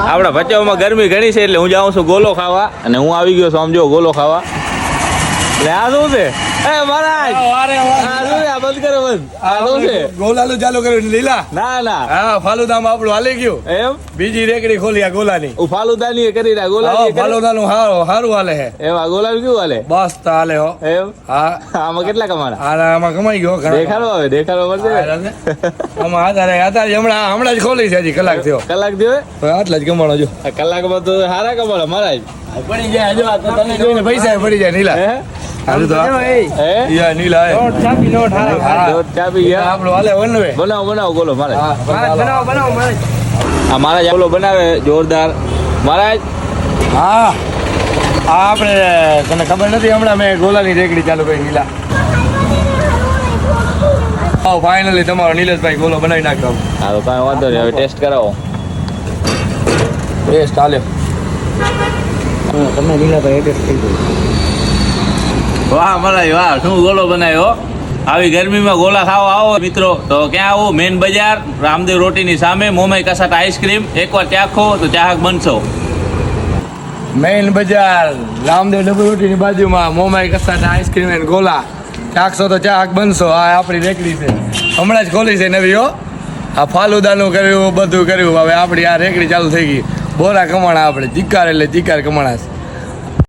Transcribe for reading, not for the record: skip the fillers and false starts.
આપણા ભચાઉમાં ગરમી ઘણી છે એટલે હું જાઉં છું ગોલો ખાવા અને હું આવી ગયો છું સમજો ગોલો ખાવા એટલે આ શું છે એ મહારાજ આ શું છે આ બંધ કરો બંધ આ શું છે ગોલાનું ચાલુ કર્યું લીલા ના ના હા ફાલુદામાં આપણું હાલી ગયું એમ બીજી રેકડી ખોલી આ ગોલાની હું ફાલુદાની એ કરી રહ્યા ગોલાની ફાલુદાનું સારું હાલે છે એમ આ ગોલાનું કેવું હાલે બસ તો હાલે હો એમ હા આમાં કેટલા કમાણા આમાં કમાઈ ગયો દેખાડો હવે દેખાડો પડશે આમાં અત્યારે હમણાં જ ખોલી છે હજી કલાક થયો કલાક થયો આટલા જ કમાણો જો કલાકમાં તો સારા કમાણા મહારાજ પડી જાય જો તને જોઈને પૈસા પડી જાય નીલા હે હારું તો યા નીલા ચાપી ગયા આપણું હાલે વનવે બનાવો બનાવો ગોલો મહારાજ બનાવો આ મહારાજ ગોલો બનાવે જોરદાર મહારાજ હા આપણે તને ખબર નથી હમણાં મેં ગોલાની રેકડી ચાલુ કરી નીલા ફાઇનલી તમારો નીલેશભાઈ ગોલો બનાવી નાખ્યો હા તો કાંઈ વાંધો નહીં હવે ટેસ્ટ કરાવો ટેસ્ટ હાલ્યો તમે નીલાભાઈ ટેસ્ટ કરી દો વાહ મહારાજ વાહ શું ગોલો બનાવ્યો આવી ગરમીમાં ગોલા ખાવા આવો મિત્રો તો ક્યાં આવો મેન બજાર રામદેવ રોટીની સામે મોમાઈ કસાટ આઈસ્ક્રીમ એકવાર ચાખો તો ચાહક બનશો મેઇન બજાર રામદેવ ડબ્બુ રોટીની બાજુમાં મોમાઈ કસાટ આઈસ્ક્રીમ એન્ડ ગોલા ચાખશો તો ચાહક બનશો આ આપણી રેકડી છે હમણાં જ ખોલી છે નવી હો આ ફાલુદાનું કર્યું બધું કર્યું હવે આપણી આ રેકડી ચાલુ થઈ ગઈ બોરા કમાણા આપણે ચિક્કાર એટલે ચિક્કાર કમાણા છે